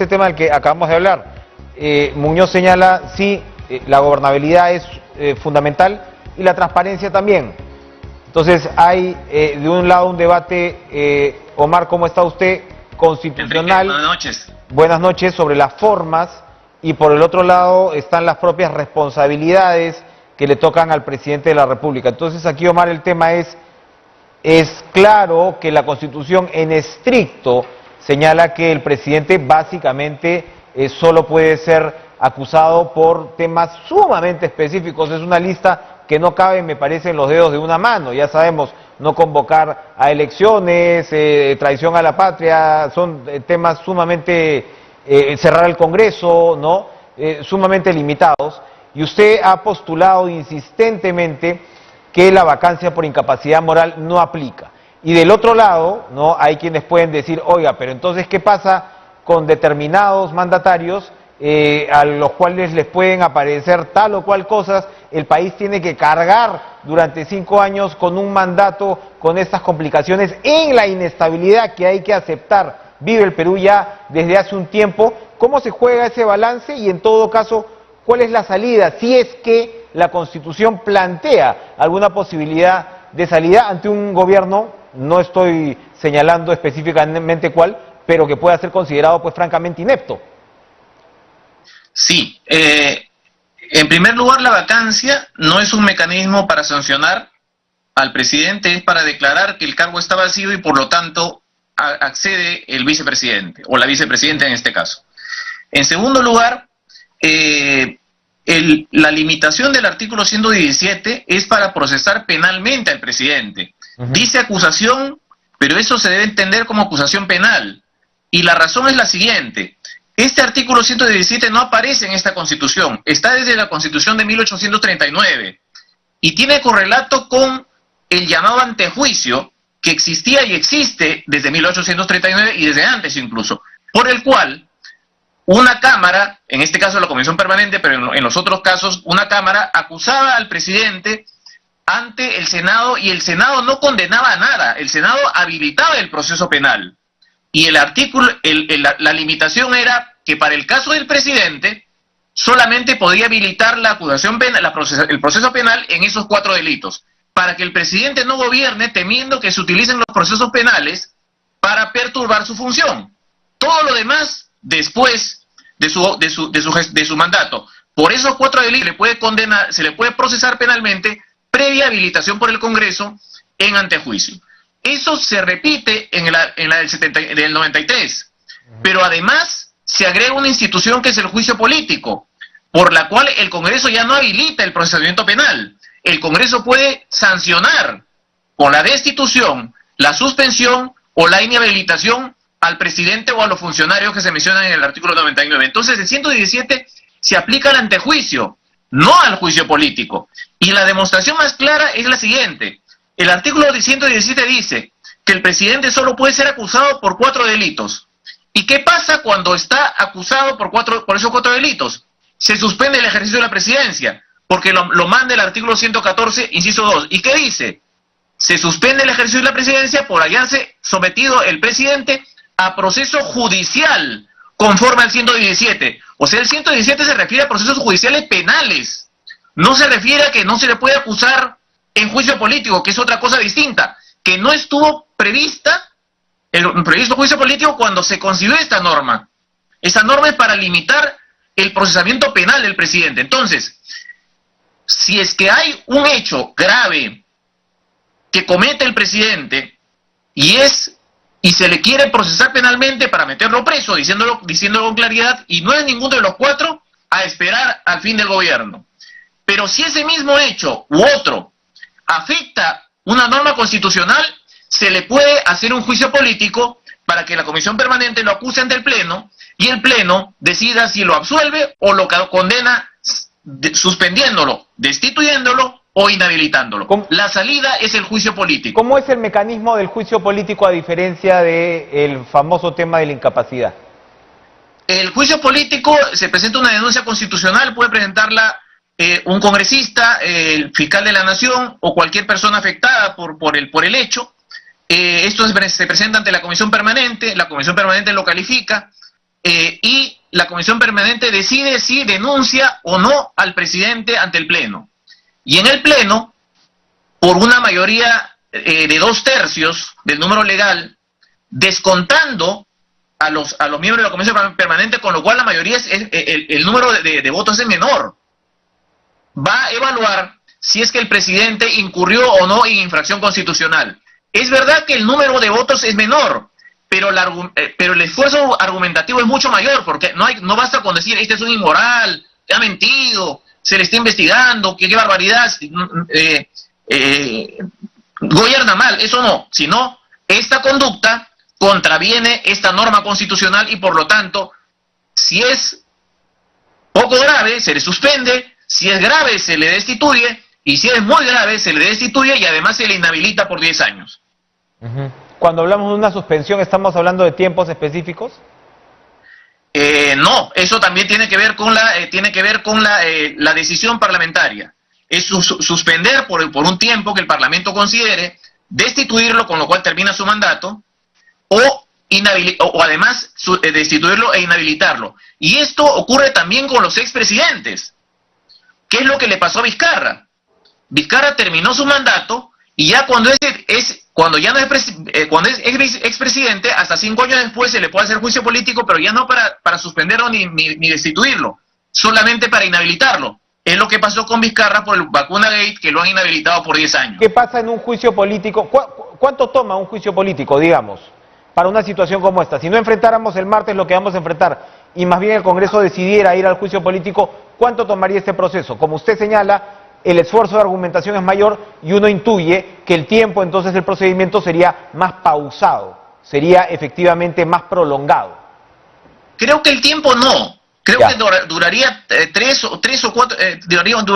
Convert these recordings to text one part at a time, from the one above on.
Este tema del que acabamos de hablar, Muñoz señala, sí, la gobernabilidad es fundamental y la transparencia también. Entonces hay de un lado un debate, Omar, ¿cómo está usted? Constitucional. Enrique, buenas noches. Buenas noches, sobre las formas, y por el otro lado están las propias responsabilidades que le tocan al presidente de la República. Entonces aquí, Omar, el tema es claro que la Constitución en estricto señala que el presidente básicamente solo puede ser acusado por temas sumamente específicos. Es una lista que no cabe, me parece, en los dedos de una mano. Ya sabemos, no convocar a elecciones, traición a la patria, son temas sumamente, cerrar el Congreso, ¿no? Sumamente limitados. Y usted ha postulado insistentemente que la vacancia por incapacidad moral no aplica. Y del otro lado, ¿no? Hay quienes pueden decir, oiga, pero entonces, ¿qué pasa con determinados mandatarios a los cuales les pueden aparecer tal o cual cosas? El país tiene que cargar durante 5 años con un mandato, con estas complicaciones, en la inestabilidad que hay que aceptar. Vive el Perú ya desde hace un tiempo. ¿Cómo se juega ese balance? Y en todo caso, ¿cuál es la salida? Si es que la Constitución plantea alguna posibilidad de salida ante un gobierno, no estoy señalando específicamente cuál, pero que pueda ser considerado, pues, francamente inepto. Sí, en primer lugar, la vacancia no es un mecanismo para sancionar al presidente, es para declarar que el cargo está vacío y por lo tanto accede el vicepresidente, o la vicepresidenta en este caso. En segundo lugar, la limitación del artículo 117 es para procesar penalmente al presidente. Dice acusación, pero eso se debe entender como acusación penal. Y la razón es la siguiente. Este artículo 117 no aparece en esta Constitución. Está desde la Constitución de 1839. Y tiene correlato con el llamado antejuicio, que existía y existe desde 1839 y desde antes incluso, por el cual una Cámara, en este caso la Comisión Permanente, pero en los otros casos, una Cámara acusaba al presidente ante el Senado y el Senado no condenaba a nada, el Senado habilitaba el proceso penal. Y el artículo, la limitación era que para el caso del presidente solamente podía habilitar la acusación penal, el proceso penal en esos 4 delitos, para que el presidente no gobierne temiendo que se utilicen los procesos penales para perturbar su función. Todo lo demás después de su mandato. Por esos 4 delitos se le puede procesar penalmente previa habilitación por el Congreso en antejuicio. Eso se repite en la del 93, pero además se agrega una institución que es el juicio político, por la cual el Congreso ya no habilita el procesamiento penal. El Congreso puede sancionar con la destitución, la suspensión o la inhabilitación al presidente o a los funcionarios que se mencionan en el artículo 99. Entonces el 117 se aplica al antejuicio, no al juicio político. Y la demostración más clara es la siguiente. El artículo 117 dice que el presidente solo puede ser acusado por 4 delitos. ¿Y qué pasa cuando está acusado por esos 4 delitos? Se suspende el ejercicio de la presidencia, porque lo manda el artículo 114, inciso 2. ¿Y qué dice? Se suspende el ejercicio de la presidencia por hallarse sometido el presidente a proceso judicial, conforme al 117. O sea, el 117 se refiere a procesos judiciales penales. No se refiere a que no se le puede acusar en juicio político, que es otra cosa distinta, que no estuvo prevista el previsto juicio político cuando se concibió esta norma. Esa norma es para limitar el procesamiento penal del presidente. Entonces, si es que hay un hecho grave que comete el presidente y se le quiere procesar penalmente para meterlo preso, diciéndolo con claridad, y no es ninguno de los 4, a esperar al fin del gobierno. Pero si ese mismo hecho u otro afecta una norma constitucional, se le puede hacer un juicio político para que la Comisión Permanente lo acuse ante el Pleno y el Pleno decida si lo absuelve o lo condena suspendiéndolo, destituyéndolo o inhabilitándolo. La salida es el juicio político. ¿Cómo es el mecanismo del juicio político a diferencia del famoso tema de la incapacidad? El juicio político se presenta una denuncia constitucional, puede presentarla un congresista, el fiscal de la nación o cualquier persona afectada por el hecho. Esto se presenta ante la Comisión Permanente lo califica, y la comisión permanente decide si denuncia o no al presidente ante el Pleno. Y en el Pleno, por una mayoría de 2/3 del número legal, descontando a los miembros de la comisión permanente, con lo cual la mayoría el número de votos es menor, va a evaluar si es que el presidente incurrió o no en infracción constitucional. Es verdad que el número de votos es menor, pero el esfuerzo argumentativo es mucho mayor, porque no basta con decir, este es un inmoral, ha mentido, se le está investigando, qué barbaridad, gobierna mal, eso no, sino esta conducta contraviene esta norma constitucional y por lo tanto, si es poco grave, se le suspende, si es grave, se le destituye, y si es muy grave, se le destituye y además se le inhabilita por 10 años. Cuando hablamos de una suspensión, ¿estamos hablando de tiempos específicos? No, eso también tiene que ver con la decisión parlamentaria. Es suspender por un tiempo que el Parlamento considere, destituirlo, con lo cual termina su mandato, o además destituirlo e inhabilitarlo. Y esto ocurre también con los expresidentes. ¿Qué es lo que le pasó a Vizcarra? Vizcarra terminó su mandato y ya cuando es expresidente, hasta 5 años después se le puede hacer juicio político, pero ya no para suspenderlo ni destituirlo, solamente para inhabilitarlo. Es lo que pasó con Vizcarra por el Vacuna Gate, que lo han inhabilitado por 10 años. ¿Qué pasa en un juicio político? ¿Cuánto toma un juicio político, digamos, para una situación como esta? Si no enfrentáramos el martes lo que vamos a enfrentar y más bien el Congreso decidiera ir al juicio político, ¿cuánto tomaría este proceso? Como usted señala, el esfuerzo de argumentación es mayor y uno intuye que el tiempo entonces del procedimiento sería más pausado, sería efectivamente más prolongado. Creo que el tiempo no. Creo que duraría 3 o 4,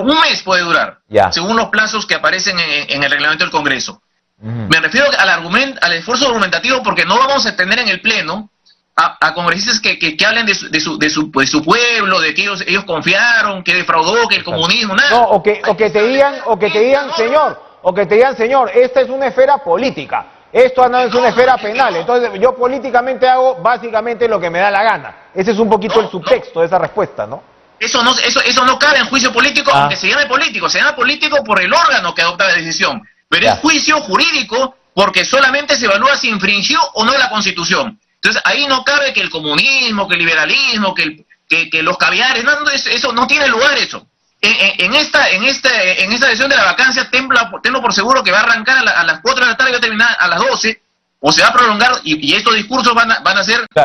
un mes puede durar, según los plazos que aparecen en el reglamento del Congreso. Me refiero al esfuerzo argumentativo, porque no vamos a tener en el Pleno a congresistas que hablen de su pueblo, de que ellos confiaron, que defraudó, que el comunismo, nada. No, o que te digan, señor, esta es una esfera política, esto no es una esfera penal, entonces yo políticamente hago básicamente lo que me da la gana. Ese es un poquito el subtexto de esa respuesta, ¿no? Eso no cabe en juicio político, aunque se llama político por el órgano que adopta la decisión, pero es juicio jurídico porque solamente se evalúa si infringió o no la Constitución. Entonces ahí no cabe que el comunismo, que el liberalismo, que los caviares, eso no tiene lugar eso. En esta decisión de la vacancia, tengo por seguro que va a arrancar a las 4 de la tarde y va a terminar a las 12, o se va a prolongar, y estos discursos van a ser, va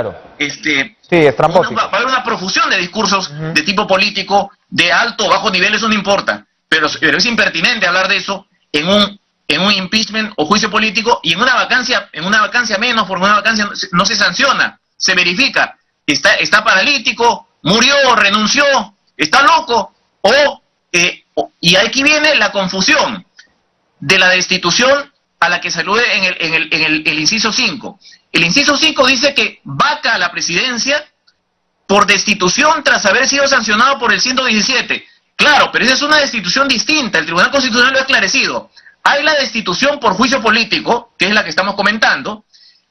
a haber una profusión de discursos de tipo político, de alto o bajo nivel, eso no importa, pero es impertinente hablar de eso en un impeachment o juicio político, y en una vacancia menos, porque una vacancia no se sanciona, se verifica, está paralítico, murió, renunció, está loco, y aquí viene la confusión de la destitución a la que se alude en el inciso 5. El inciso 5 dice que vaca a la presidencia por destitución tras haber sido sancionado por el 117. Claro, pero esa es una destitución distinta, el Tribunal Constitucional lo ha esclarecido. Hay la destitución por juicio político, que es la que estamos comentando,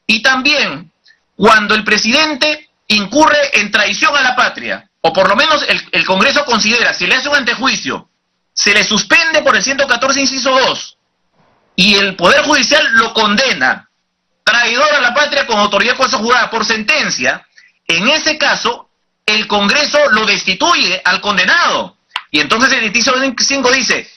y también cuando el presidente incurre en traición a la patria, o por lo menos el Congreso considera, se le hace un antejuicio, se le suspende por el 114 inciso 2, y el Poder Judicial lo condena, traidor a la patria con autoridad jurada por sentencia, en ese caso, el Congreso lo destituye al condenado. Y entonces el inciso 5 dice,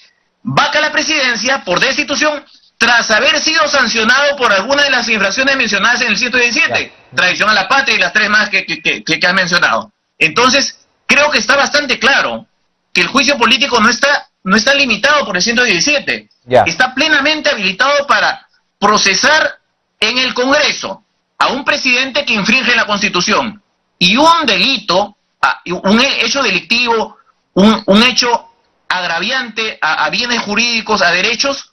vaca la presidencia por destitución tras haber sido sancionado por alguna de las infracciones mencionadas en el 117, traición a la patria y las 3 más que has mencionado. Entonces, creo que está bastante claro que el juicio político no está limitado por el 117, está plenamente habilitado para procesar en el Congreso a un presidente que infringe la Constitución, y un delito, un hecho delictivo, un hecho agraviante a bienes jurídicos, a derechos,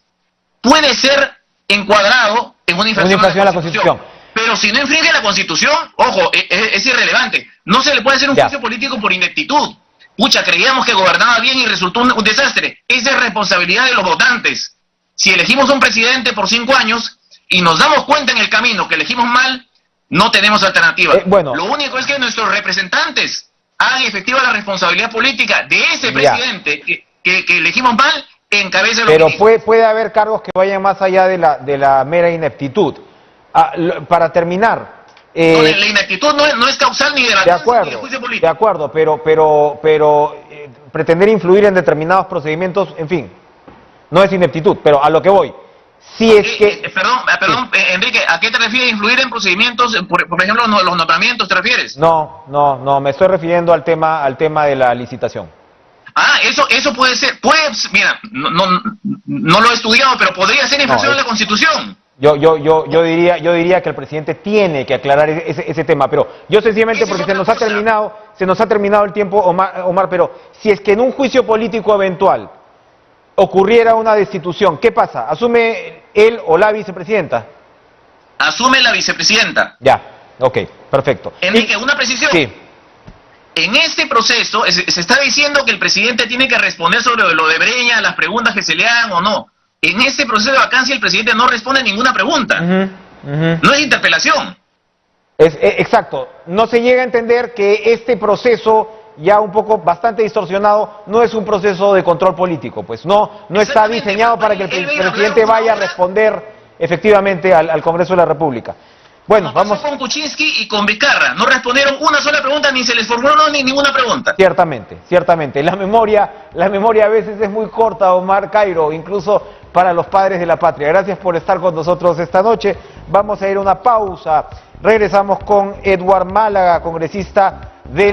puede ser encuadrado en una infracción a la Constitución. Pero si no infringe la Constitución, ojo, es irrelevante. No se le puede hacer un juicio político por ineptitud. Pucha, creíamos que gobernaba bien y resultó un desastre. Esa es responsabilidad de los votantes. Si elegimos un presidente por 5 años y nos damos cuenta en el camino que elegimos mal, no tenemos alternativa. Bueno. Lo único es que nuestros representantes hagan efectiva la responsabilidad política de ese presidente que elegimos mal, encabece los Pero ministros. puede haber cargos que vayan más allá de la mera ineptitud. Para terminar... No, la ineptitud no es causal ni de la ni de juicio político. De acuerdo, pero pretender influir en determinados procedimientos, en fin, no es ineptitud, pero a lo que voy. Si es que... Perdón, Enrique, ¿a qué te refieres influir en procedimientos, por ejemplo, los nombramientos, te refieres? No, me estoy refiriendo al tema de la licitación. Eso puede ser, mira, no lo he estudiado, pero podría ser infracción de la Constitución. Yo diría que el presidente tiene que aclarar ese tema, pero yo sencillamente, porque se nos ha terminado el tiempo, Omar, pero si es que en un juicio político eventual ocurriera una destitución, ¿qué pasa? ¿Asume él o la vicepresidenta? Asume la vicepresidenta. Ya, ok, perfecto. Enrique, una precisión. Sí. En este proceso se está diciendo que el presidente tiene que responder sobre lo de Breña, las preguntas que se le hagan o no. En este proceso de vacancia el presidente no responde ninguna pregunta. No es interpelación. Exacto. No se llega a entender que este proceso, ya un poco bastante distorsionado, no es un proceso de control político. Pues no está diseñado para que el presidente vaya a responder efectivamente al Congreso de la República. Bueno, vamos con Kuczynski y con Vizcarra. No respondieron una sola pregunta, ni se les formuló ni ninguna pregunta. Ciertamente. La memoria a veces es muy corta, Omar, Cairo, incluso para los padres de la patria. Gracias por estar con nosotros esta noche. Vamos a ir a una pausa. Regresamos con Edward Málaga, congresista del